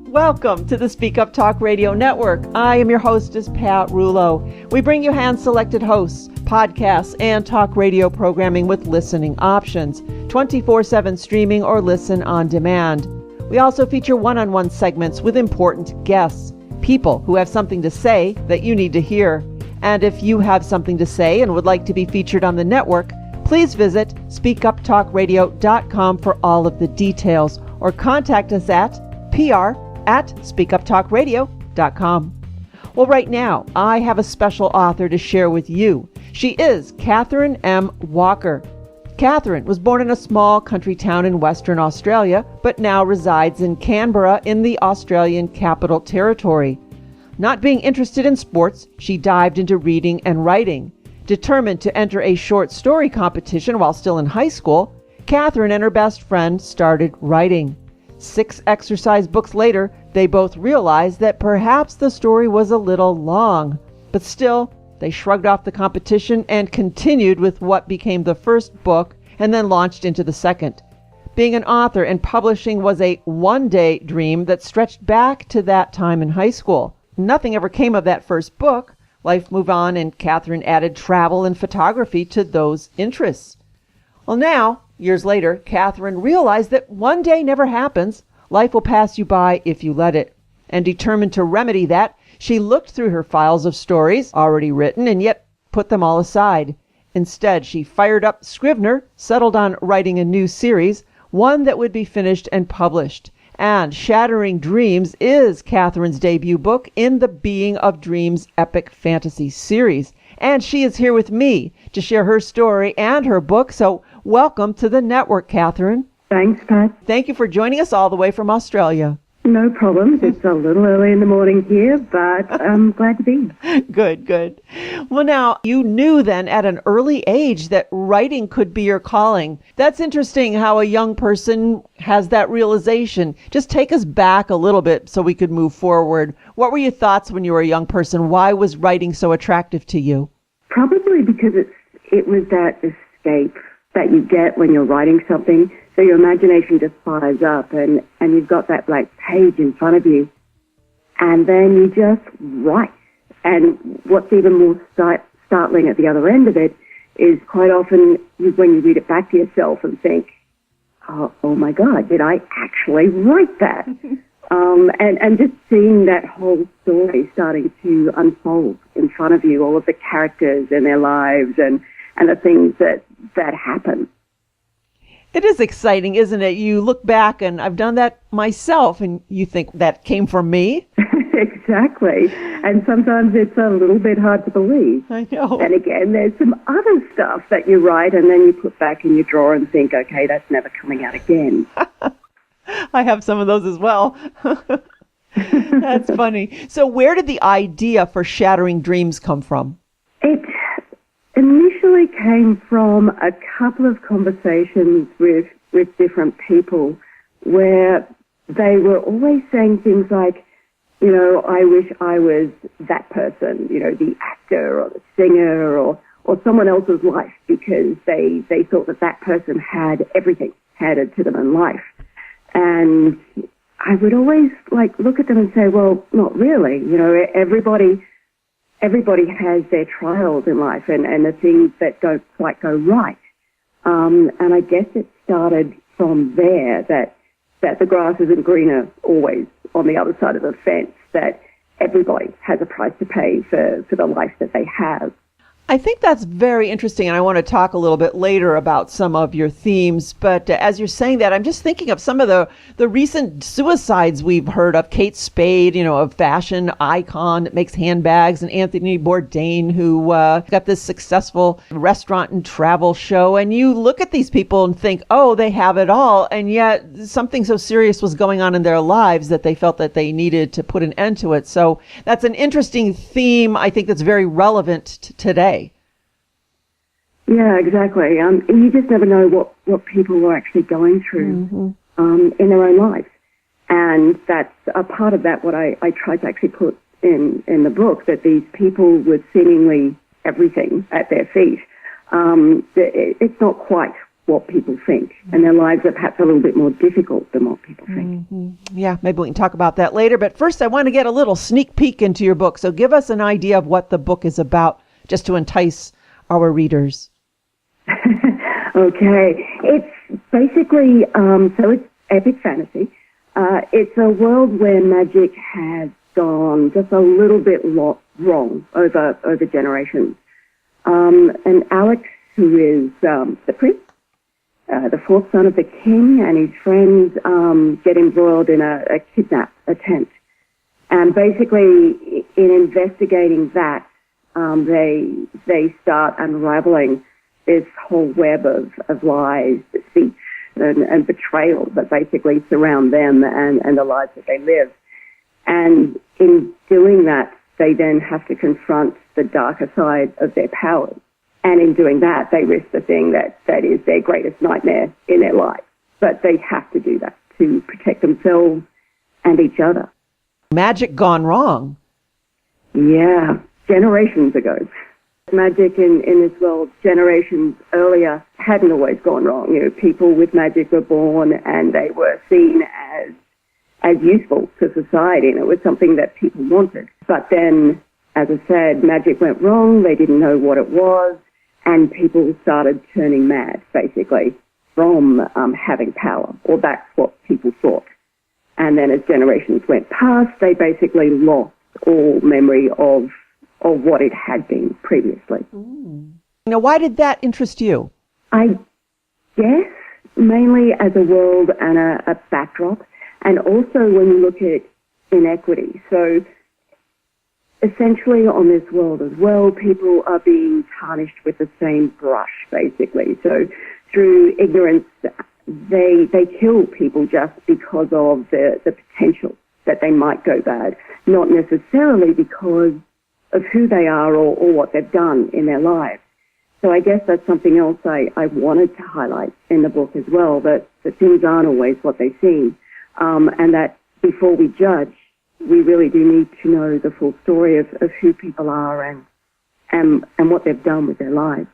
Welcome to the Speak Up Talk Radio Network. I am your hostess, Pat Rullo. We bring you hand-selected hosts, podcasts, and talk radio programming with listening options, 24/7 streaming or listen on demand. We also feature one-on-one segments with important guests, people who have something to say that you need to hear. And if you have something to say and would like to be featured on the network, please visit speakuptalkradio.com for all of the details or contact us at pr@speakuptalkradio.com. Well, right now, I have a special author to share with you. She is Catherine M. Walker. Catherine was born in a small country town in Western Australia, but now resides in Canberra in the Australian Capital Territory. Not being interested in sports, she dived into reading and writing. Determined to enter a short story competition while still in high school, Catherine and her best friend started writing. 6 exercise books later, they both realized that perhaps the story was a little long. But still, they shrugged off the competition and continued with what became the first book and then launched into the second. Being an author and publishing was a one-day dream that stretched back to that time in high school. Nothing ever came of that first book. Life moved on and Catherine added travel and photography to those interests. Well, now, years later, Catherine realized that one day never happens. Life will pass you by if you let it. And determined to remedy that, she looked through her files of stories already written and yet put them all aside. Instead, she fired up Scrivener, settled on writing a new series, one that would be finished and published. And Shattering Dreams is Catherine's debut book in the Being of Dreams epic fantasy series. And she is here with me to share her story and her book. So welcome to the network, Catherine. Thanks, Pat. Thank you for joining us all the way from Australia. No problem. It's a little early in the morning here, but I'm glad to be. Good. Well, now, you knew then at an early age that writing could be your calling. That's interesting how a young person has that realization. Just take us back a little bit so we could move forward. What were your thoughts when you were a young person? Why was writing so attractive to you? Probably because it was that escape that you get when you're writing something. So your imagination just fires up and you've got that blank page in front of you. And then you just write. And what's even more startling at the other end of it is quite often when you read it back to yourself and think, oh my God, did I actually write that? And just seeing that whole story starting to unfold in front of you, all of the characters and their lives and the things that happen. It is exciting, isn't it? You look back, and I've done that myself, and you think that came from me? Exactly. And sometimes it's a little bit hard to believe. I know. And again, there's some other stuff that you write, and then you put back in your drawer and think, okay, that's never coming out again. I have some of those as well. That's funny. So where did the idea for Shattering Dreams come from? It initially came from a couple of conversations with different people where they were always saying things like, you know, I wish I was that person, you know, the actor or the singer or someone else's life, because they thought that person had everything handed to them in life. And I would always look at them and say, well, not really. You know, everybody has their trials in life and the things that don't quite go right. And I guess it started from there that the grass isn't greener always on the other side of the fence, that everybody has a price to pay for the life that they have. I think that's very interesting, and I want to talk a little bit later about some of your themes. But as you're saying that, I'm just thinking of some of the recent suicides we've heard of. Kate Spade, you know, a fashion icon that makes handbags, and Anthony Bourdain, who got this successful restaurant and travel show. And you look at these people and think, oh, they have it all. And yet something so serious was going on in their lives that they felt that they needed to put an end to it. So that's an interesting theme, I think, that's very relevant today. Yeah, exactly. You just never know what people are actually going through in their own lives. And that's a part of that, what I tried to actually put in the book, that these people with seemingly everything at their feet, it's not quite what people think, and their lives are perhaps a little bit more difficult than what people think. Mm-hmm. Yeah, maybe we can talk about that later. But first, I want to get a little sneak peek into your book. So give us an idea of what the book is about, just to entice our readers. Okay. It's basically, so it's epic fantasy. It's a world where magic has gone just a little bit wrong over generations. And Alex, who is the prince, the fourth son of the king, and his friends get embroiled in a kidnap attempt. And basically, in investigating that, they start unraveling this whole web of lies, deceit, and betrayal that basically surround them and the lives that they live. And in doing that, they then have to confront the darker side of their powers. And in doing that, they risk the thing that is their greatest nightmare in their life. But they have to do that to protect themselves and each other. Magic gone wrong. Yeah, generations ago. Magic in this world, generations earlier, hadn't always gone wrong. You know, people with magic were born and they were seen as useful to society, and it was something that people wanted. But then, as I said, magic went wrong, they didn't know what it was, and people started turning mad, basically, from having power, or that's what people thought. And then as generations went past, they basically lost all memory of what it had been previously. Now, why did that interest you? I guess mainly as a world and a backdrop, and also when you look at inequity. So essentially on this world as well, people are being tarnished with the same brush, basically. So through ignorance, they kill people just because of the potential that they might go bad, not necessarily because of who they are or what they've done in their lives. So I guess that's something else I wanted to highlight in the book as well, that things aren't always what they seem, and that before we judge, we really do need to know the full story of who people are and what they've done with their lives.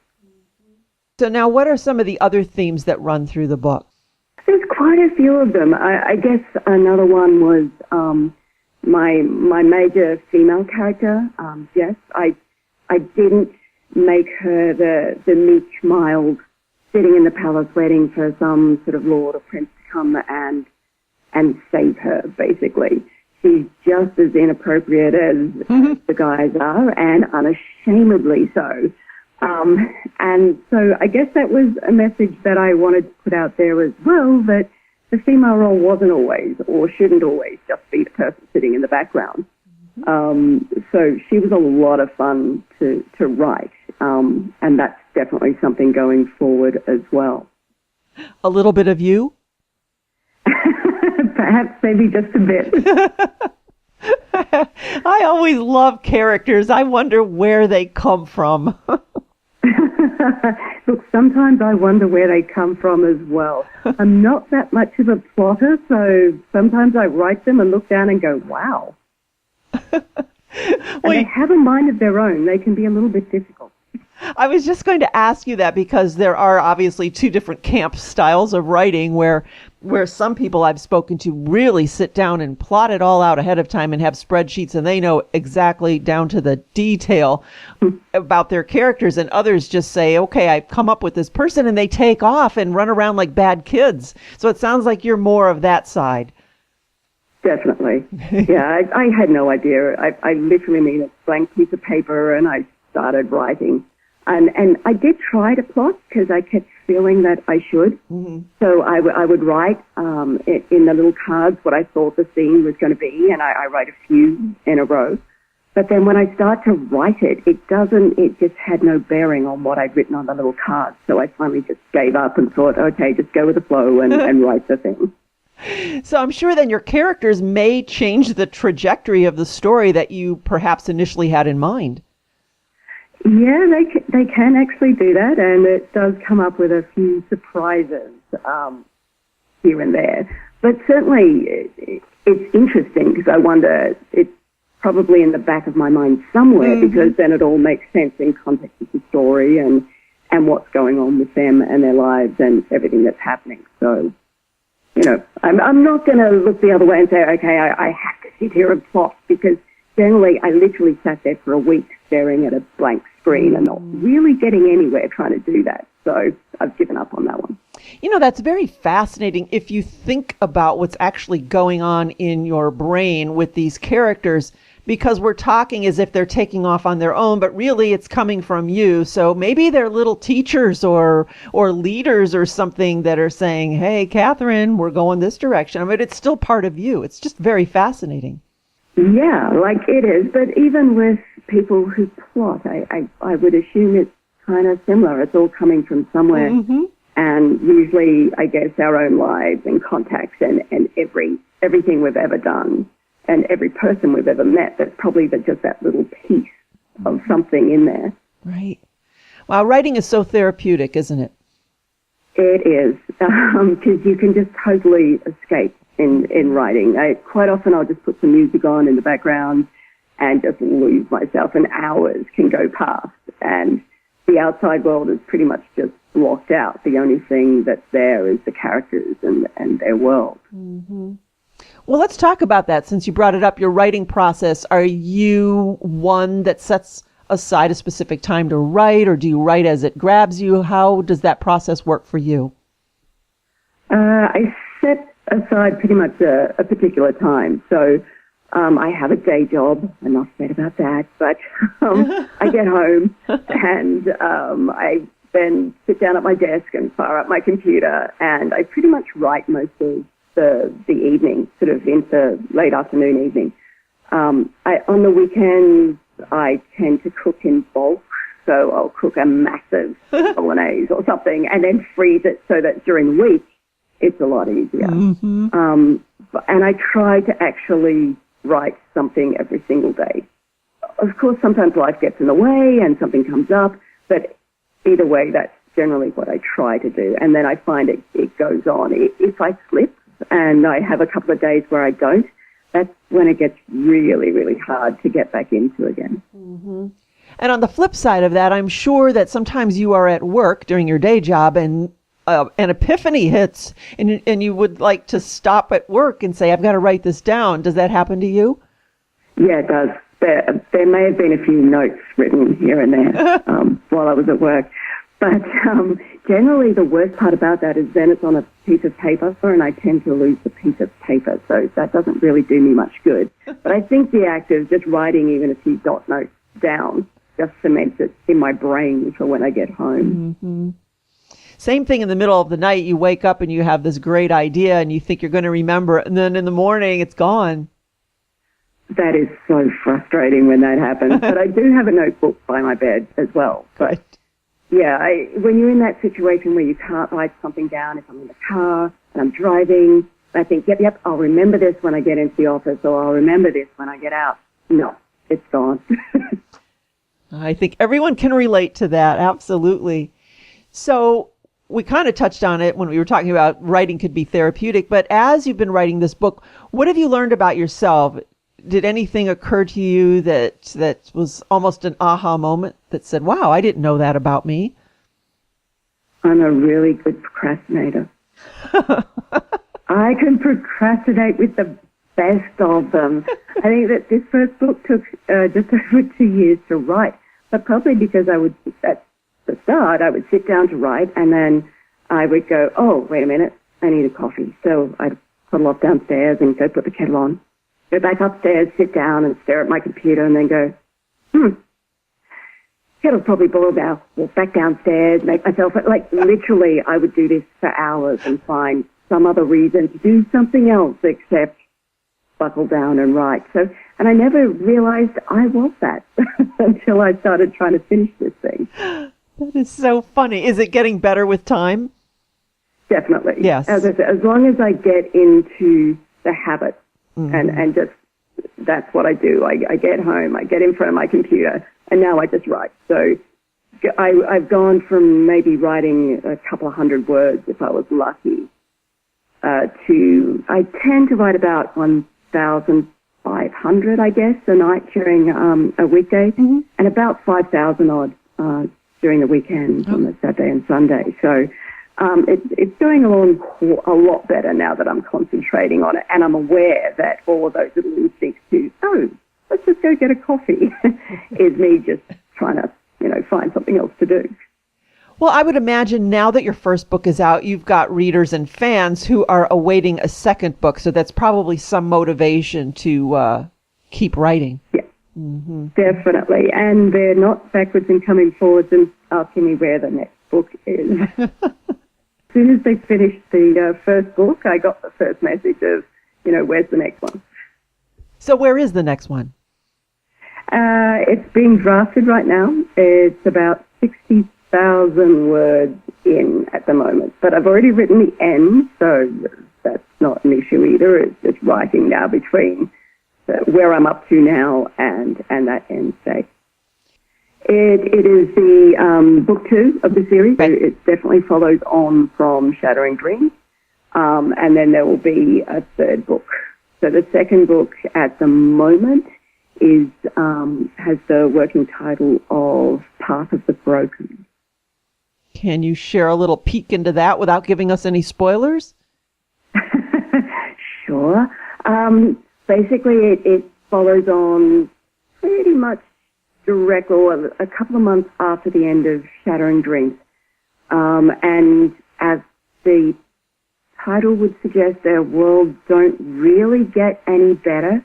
So now, what are some of the other themes that run through the book? There's quite a few of them. I guess another one was my major female character, Jess. I didn't make her the meek, mild, sitting in the palace waiting for some sort of lord or prince to come and save her, basically. She's just as inappropriate as the guys are, and unashamedly so. And so I guess that was a message that I wanted to put out there as well, that the female role wasn't always, or shouldn't always, just be the person sitting in the background. So she was a lot of fun to write, and that's definitely something going forward as well. A little bit of you? Perhaps maybe just a bit. I always love characters. I wonder where they come from. Look, sometimes I wonder where they come from as well. I'm not that much of a plotter, so sometimes I write them and look down and go, wow. And they have a mind of their own. They can be a little bit difficult. I was just going to ask you that because there are obviously two different camp styles of writing where some people I've spoken to really sit down and plot it all out ahead of time and have spreadsheets and they know exactly down to the detail about their characters, and others just say, okay, I've come up with this person, and they take off and run around like bad kids. So it sounds like you're more of that side. Definitely. Yeah, I had no idea. I literally mean a blank piece of paper and I started writing. And I did try to plot because I kept feeling that I should. Mm-hmm. So I would write in the little cards what I thought the scene was going to be, and I write a few in a row. But then when I start to write it just had no bearing on what I'd written on the little cards. So I finally just gave up and thought, okay, just go with the flow and write the thing. So I'm sure then your characters may change the trajectory of the story that you perhaps initially had in mind. Yeah, they can actually do that, and it does come up with a few surprises here and there. But certainly it's interesting because I wonder, it's probably in the back of my mind somewhere, because then it all makes sense in context of the story and and what's going on with them and their lives and everything that's happening. So, I'm not going to look the other way and say, okay, I have to sit here and plot, because generally I literally sat there for a week staring at a blank screen and not really getting anywhere trying to do that. So I've given up on that one. That's very fascinating if you think about what's actually going on in your brain with these characters, because we're talking as if they're taking off on their own, but really it's coming from you. So maybe they're little teachers or leaders or something that are saying, hey, Catherine, we're going this direction. I mean, it's still part of you. It's just very fascinating. Yeah, like it is. But even with people who plot, I would assume it's kind of similar. It's all coming from somewhere. Mm-hmm. And usually, I guess, our own lives and contacts and everything we've ever done and every person we've ever met, that's probably just that little piece of something in there. Right. Well, writing is so therapeutic, isn't it? It is, because you can just totally escape in writing. Quite often I'll just put some music on in the background and just lose myself, and hours can go past, and the outside world is pretty much just blocked out. The only thing that's there is the characters and their world. Mm-hmm. Well, let's talk about that since you brought it up, your writing process. Are you one that sets aside a specific time to write, or do you write as it grabs you? How does that process work for you? I set aside pretty much a particular time. So I have a day job, enough said about that, but I get home and I then sit down at my desk and fire up my computer, and I pretty much write most of the evening, sort of into late afternoon, evening. On the weekends, I tend to cook in bulk, so I'll cook a massive bolognese or something and then freeze it so that during the week it's a lot easier. Mm-hmm. And I try to actually write something every single day. Of course, sometimes life gets in the way and something comes up, but either way, that's generally what I try to do. And then I find it goes on. If I slip and I have a couple of days where I don't, that's when it gets really, really hard to get back into again. Mm-hmm. And on the flip side of that, I'm sure that sometimes you are at work during your day job and an epiphany hits and you would like to stop at work and say, I've got to write this down. Does that happen to you? Yeah, it does. There may have been a few notes written here and there while I was at work. But generally the worst part about that is then it's on a piece of paper, and I tend to lose the piece of paper, so that doesn't really do me much good. But I think the act of just writing even a few dot notes down just cements it in my brain for when I get home. Mm-hmm. Same thing in the middle of the night. You wake up and you have this great idea and you think you're going to remember it, and then in the morning it's gone. That is so frustrating when that happens. But I do have a notebook by my bed as well. But yeah, when you're in that situation where you can't write something down, if I'm in the car and I'm driving, I think, yep, I'll remember this when I get into the office, or I'll remember this when I get out. No, it's gone. I think everyone can relate to that. Absolutely. So we kind of touched on it when we were talking about writing could be therapeutic, but as you've been writing this book, what have you learned about yourself? Did anything occur to you that was almost an aha moment that said, wow, I didn't know that about me? I'm a really good procrastinator. I can procrastinate with the best of them. I think that this first book took just over 2 years to write, but probably because I would, at the start, I would sit down to write, and then I would go, oh, wait a minute, I need a coffee. So I'd puddle off downstairs and go put the kettle on. Go back upstairs, sit down and stare at my computer and then go, kettle's probably boiled now. Walk back downstairs, make myself, like literally I would do this for hours and find some other reason to do something else except buckle down and write. So, and I never realized I was that until I started trying to finish this thing. That is so funny. Is it getting better with time? Definitely. Yes. As I said, as long as I get into the habit. Mm-hmm. And just, that's what I do. I get home, I get in front of my computer, and now I just write. So I've gone from maybe writing a couple of hundred words, if I was lucky, to, I tend to write about 1,500, I guess, a night during a weekday, mm-hmm. and about 5,000 odd during the weekend on the Saturday and Sunday. So it's going along a lot better now that I'm concentrating on it, and I'm aware that all of those little instincts to, let's just go get a coffee, is me just trying to, find something else to do. Well, I would imagine now that your first book is out, you've got readers and fans who are awaiting a second book, so that's probably some motivation to keep writing. Yeah, definitely. And they're not backwards and coming forwards and asking me where the next book is. As soon as they finished the first book, I got the first message of, where's the next one? So where is the next one? It's being drafted right now. It's about 60,000 words in at the moment. But I've already written the end, so that's not an issue either. It's just writing now between where I'm up to now and that end state. It is the book 2 of the series. So it definitely follows on from Shattering Dreams. And then there will be a third book. So the second book at the moment has the working title of Path of the Broken. Can you share a little peek into that without giving us any spoilers? Sure. Basically, it follows on pretty much directly, or a couple of months after the end of Shattering Dreams. And as the title would suggest, their worlds don't really get any better.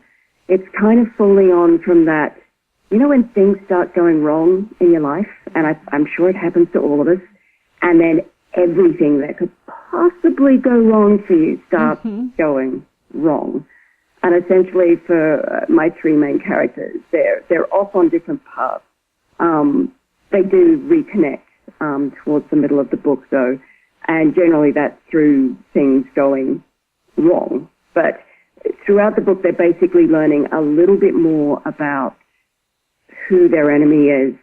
It's kind of falling on from that, when things start going wrong in your life, and I'm sure it happens to all of us, and then everything that could possibly go wrong for you starts going wrong. And essentially for my three main characters, they're off on different paths. They do reconnect towards the middle of the book, though, and generally that's through things going wrong. But throughout the book, they're basically learning a little bit more about who their enemy is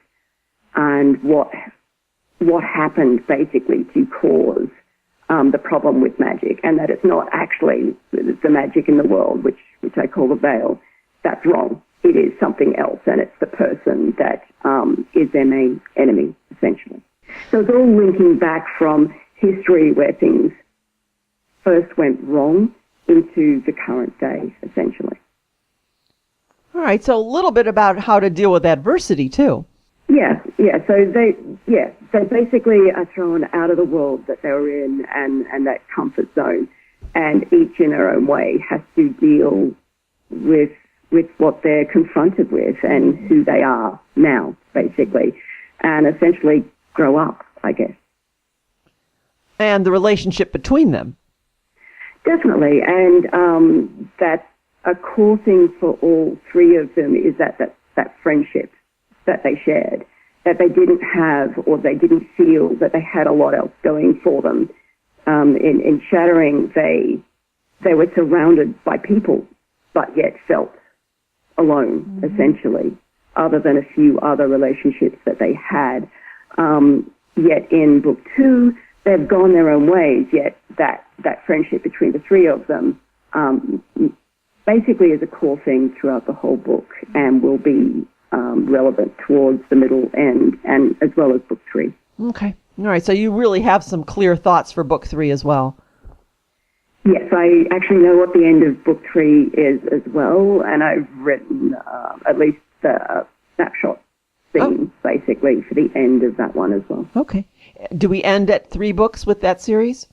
and what happened basically to cause the problem with magic, and that it's not actually the magic in the world, which I call the veil. That's wrong. It is something else, and it's the person that is their main enemy, essentially. So it's all linking back from history where things first went wrong into the current day, essentially. All right, so a little bit about how to deal with adversity, too. Yeah. So basically are thrown out of the world that they were in and that comfort zone, and each in their own way has to deal with what they're confronted with and who they are now, basically, and essentially grow up, I guess. And the relationship between them. Definitely, and that's a core thing for all three of them is that friendship that they shared, that they didn't have or they didn't feel that they had a lot else going for them. In Shattering, they were surrounded by people, but yet felt alone, essentially, other than a few other relationships that they had. Yet in book 2, they've gone their own ways, yet that friendship between the three of them basically is a core thing throughout the whole book and will be relevant towards the middle end and as well as book 3. Okay. All right. So you really have some clear thoughts for book 3 as well. Yes, I actually know what the end of book 3 is as well, and I've written at least the snapshot scene basically for the end of that one as well. Okay. Do we end at 3 books with that series?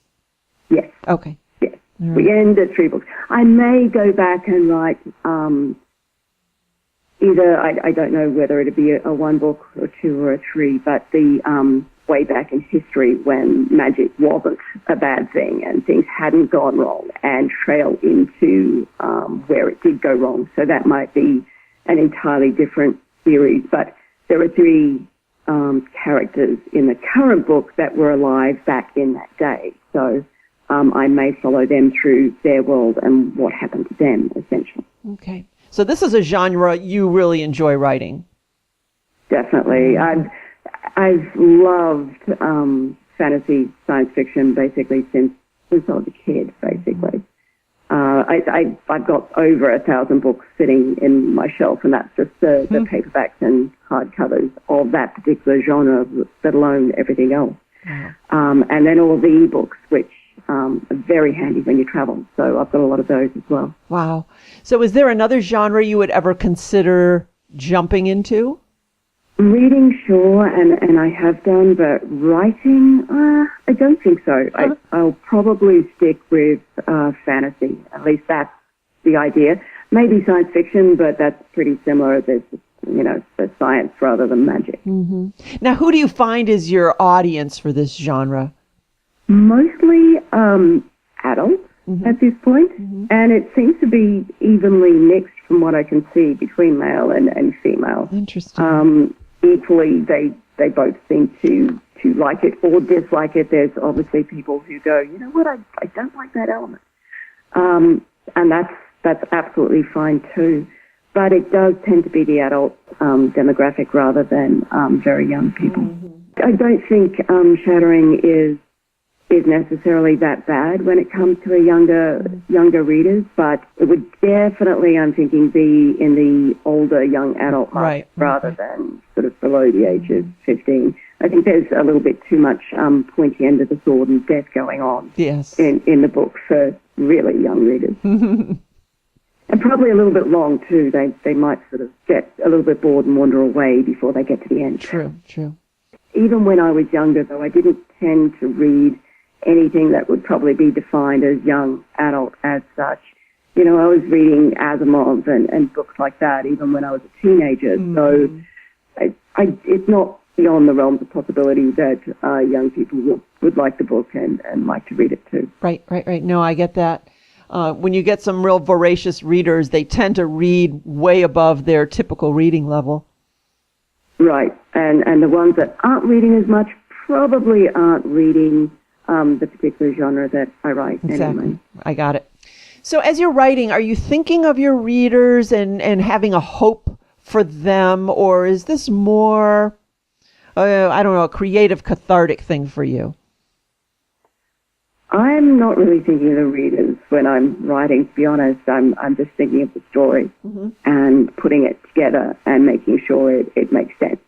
Yes. Okay. Yes. Right. We end at 3 books. I may go back and write either, I don't know whether it'd be a 1 book or 2 or a 3, but the way back in history when magic wasn't a bad thing and things hadn't gone wrong, and trail into where it did go wrong. So that might be an entirely different series, but there are 3 characters in the current book that were alive back in that day. So I may follow them through their world and what happened to them, essentially. Okay. So this is a genre you really enjoy writing. Definitely. I've loved fantasy science fiction basically since I was a kid, basically. I've got over 1,000 books sitting in my shelf, and that's just the paperbacks and hardcovers of that particular genre, let alone everything else. And then all the ebooks, which are very handy when you travel. So I've got a lot of those as well. Wow. So is there another genre you would ever consider jumping into? Reading, sure, and I have done, but writing, I don't think so. I'll probably stick with fantasy. At least that's the idea. Maybe science fiction, but that's pretty similar. There's, the science rather than magic. Mm-hmm. Now, who do you find is your audience for this genre? Mostly adults at this point, and it seems to be evenly mixed from what I can see between male and female. Interesting. Equally, they both seem to like it or dislike it. There's obviously people who go, you know what, I don't like that element. And that's absolutely fine too. But it does tend to be the adult demographic rather than very young people. I don't think shattering is necessarily that bad when it comes to younger readers, but it would definitely, I'm thinking, be in the older young adult market rather than sort of below the age of 15. I think there's a little bit too much pointy end of the sword and death going on in the book for really young readers. And probably a little bit long too. They might sort of get a little bit bored and wander away before they get to the end. True. Even when I was younger, though, I didn't tend to read anything that would probably be defined as young adult as such. I was reading Asimov and books like that even when I was a teenager. So it's not beyond the realms of possibility that young people would like the book and like to read it too. Right. No, I get that. When you get some real voracious readers, they tend to read way above their typical reading level. Right. And the ones that aren't reading as much probably aren't reading the particular genre that I write. Exactly. Anyway. I got it. So as you're writing, are you thinking of your readers and having a hope for them, or is this more, a creative, cathartic thing for you? I'm not really thinking of the readers when I'm writing, to be honest. I'm just thinking of the story and putting it together and making sure it makes sense.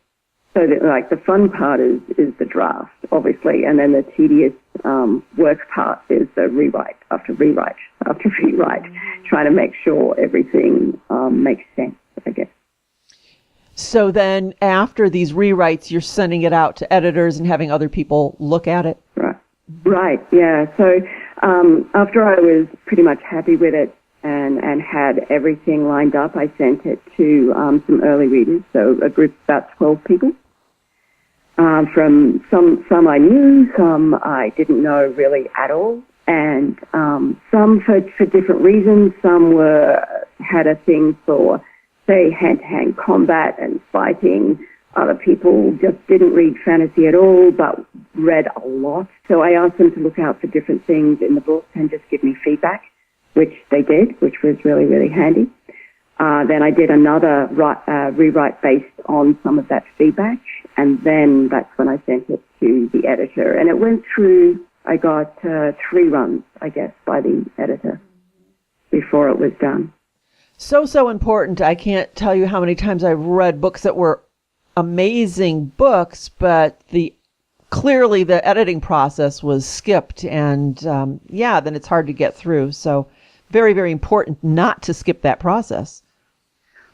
So that, the fun part is the draft, obviously, and then the tedious work part is the rewrite after rewrite after rewrite, trying to make sure everything makes sense, I guess. So then after these rewrites, you're sending it out to editors and having other people look at it? Right, yeah. So after I was pretty much happy with it and had everything lined up, I sent it to some early readers, so a group of about 12 people. From some I knew, some I didn't know really at all, and some for different reasons. Some had a thing for, say, hand-to-hand combat and fighting. Other people just didn't read fantasy at all, but read a lot. So I asked them to look out for different things in the book and just give me feedback, which they did, which was really, really handy. Then I did another rewrite based on some of that feedback, and then that's when I sent it to the editor. And it went through, I got 3 runs, I guess, by the editor before it was done. So important. I can't tell you how many times I've read books that were amazing books, but clearly the editing process was skipped, and then it's hard to get through. So very, very important not to skip that process.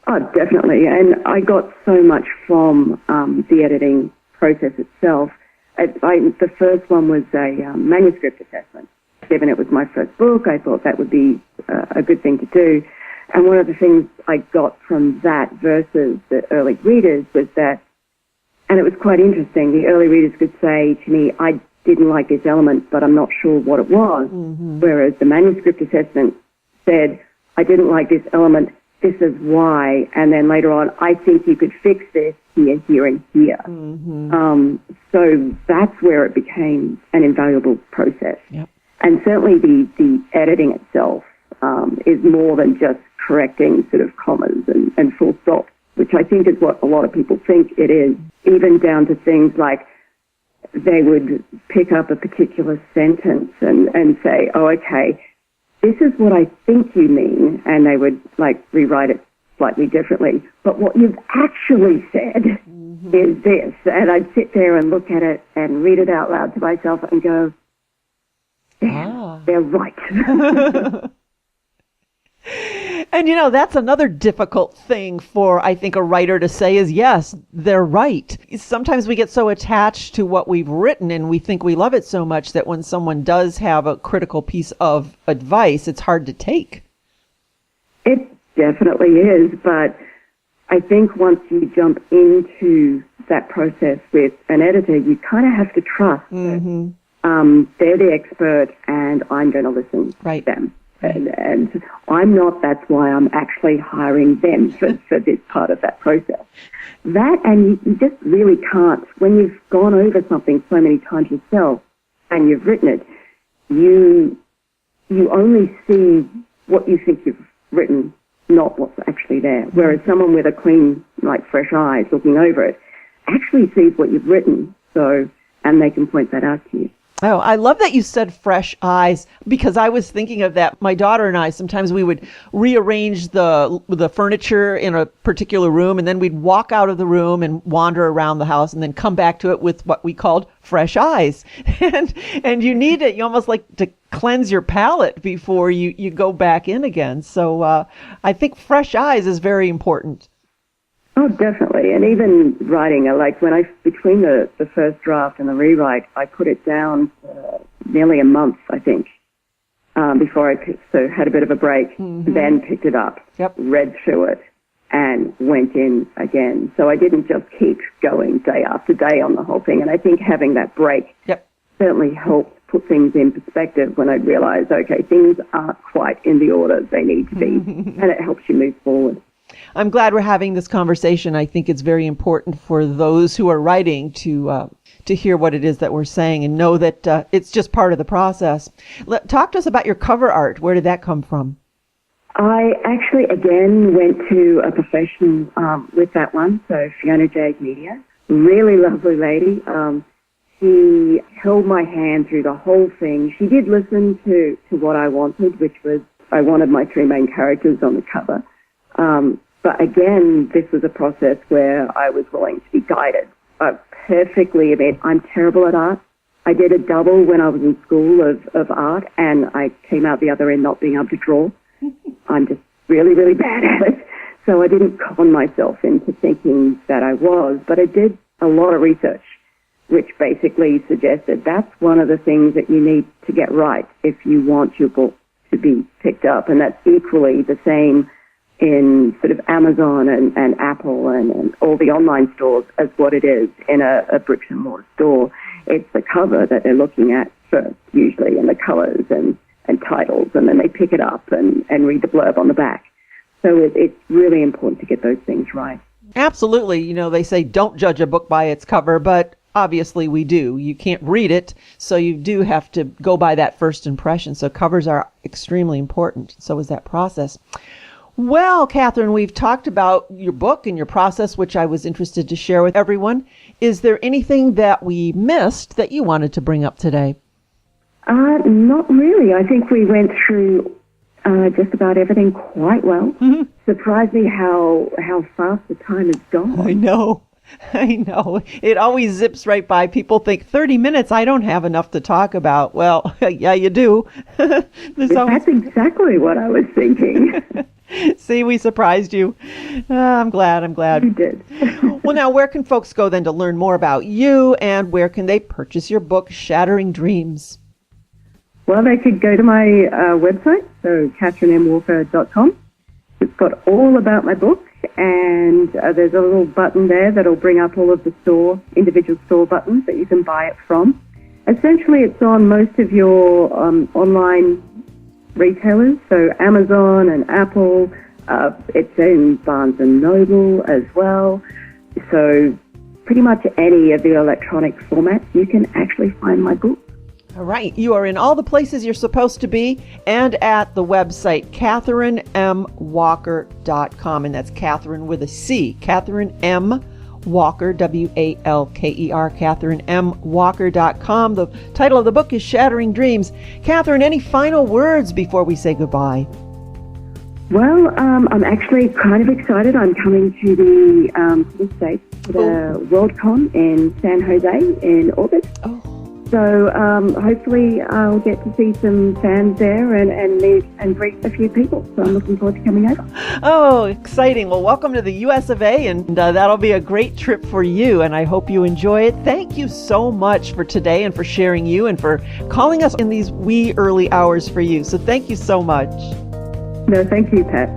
Oh, definitely. And I got so much from the editing process itself. The first one was a manuscript assessment. Given it was my first book, I thought that would be a good thing to do. And one of the things I got from that versus the early readers was that, and it was quite interesting, the early readers could say to me, I didn't like this element, but I'm not sure what it was. Whereas the manuscript assessment said, I didn't like this element, this is why, and then later on, I think you could fix this here, here, and here. So that's where it became an invaluable process. Yep. And certainly the editing itself is more than just correcting sort of commas and full stops, which I think is what a lot of people think it is, even down to things like they would pick up a particular sentence and say, oh, okay, this is what I think you mean, and they would like rewrite it slightly differently. But what you've actually said is this. And I'd sit there and look at it and read it out loud to myself and go, they're right. And, that's another difficult thing for, I think, a writer to say is, yes, they're right. Sometimes we get so attached to what we've written and we think we love it so much that when someone does have a critical piece of advice, it's hard to take. It definitely is, but I think once you jump into that process with an editor, you kind of have to trust that they're the expert and I'm going to listen to them. And I'm not, that's why I'm actually hiring them for this part of that process. That, and you just really can't, when you've gone over something so many times yourself and you've written it, you only see what you think you've written, not what's actually there. Whereas someone with a clean, like fresh eyes looking over it actually sees what you've written, and they can point that out to you. Oh, I love that you said fresh eyes, because I was thinking of that. My daughter and I, sometimes we would rearrange the furniture in a particular room, and then we'd walk out of the room and wander around the house and then come back to it with what we called fresh eyes. And you need it. You almost like to cleanse your palate before you go back in again. So I think fresh eyes is very important. Oh, definitely. And even writing, between the first draft and the rewrite, I put it down for nearly a month, I think, before I had a bit of a break, then picked it up, read through it, and went in again. So I didn't just keep going day after day on the whole thing. And I think having that break certainly helped put things in perspective when I realized, okay, things aren't quite in the order they need to be, and it helps you move forward. I'm glad we're having this conversation. I think it's very important for those who are writing to hear what it is that we're saying and know that it's just part of the process. Talk to us about your cover art. Where did that come from? I actually, again, went to a professional with that one, so Fiona Jade Media. Really lovely lady. She held my hand through the whole thing. She did listen to what I wanted, which was I wanted my three main characters on the cover. But again, this was a process where I was willing to be guided. I'm terrible at art. I did a double when I was in school of art, and I came out the other end not being able to draw. I'm just really, really bad at it. So I didn't con myself into thinking that I was, but I did a lot of research, which basically suggested that's one of the things that you need to get right if you want your book to be picked up. And that's equally the same in sort of Amazon and Apple and all the online stores as what it is in a bricks and mortar store. It's the cover that they're looking at first, usually, and the colors and titles, and then they pick it up and read the blurb on the back. So it's really important to get those things right. Absolutely. They say don't judge a book by its cover, but obviously we do. You can't read it, so you do have to go by that first impression. So covers are extremely important. So is that process. Well, Catherine, we've talked about your book and your process, which I was interested to share with everyone. Is there anything that we missed that you wanted to bring up today? Not really. I think we went through just about everything quite well. Mm-hmm. Surprised me how fast the time has gone. I know. It always zips right by. People think 30 minutes, I don't have enough to talk about. Well, yeah, you do. That's exactly what I was thinking. See, we surprised you. I'm glad. You did. Well, now, where can folks go then to learn more about you, and where can they purchase your book, Shattering Dreams? Well, they could go to my website, so catherinemwalker.com. It's got all about my book, and there's a little button there that'll bring up all of the individual store buttons that you can buy it from. Essentially, it's on most of your online retailers, so Amazon and Apple. It's in Barnes & Noble as well. So pretty much any of the electronic formats, you can actually find my book. All right. You are in all the places you're supposed to be, and at the website, CatherineMWalker.com. And that's Catherine with a C, CatherineMWalker.com. Walker, Walker, CatherineMWalker.com. The title of the book is Shattering Dreams. Catherine, any final words before we say goodbye? Well, I'm actually kind of excited. I'm coming to the States for the WorldCon in San Jose in August. Oh. So hopefully I'll get to see some fans there and meet and greet a few people. So I'm looking forward to coming over. Oh, exciting. Well, welcome to the US of A, and that'll be a great trip for you, and I hope you enjoy it. Thank you so much for today and for sharing you and for calling us in these wee early hours for you. So thank you so much. No, thank you, Pat.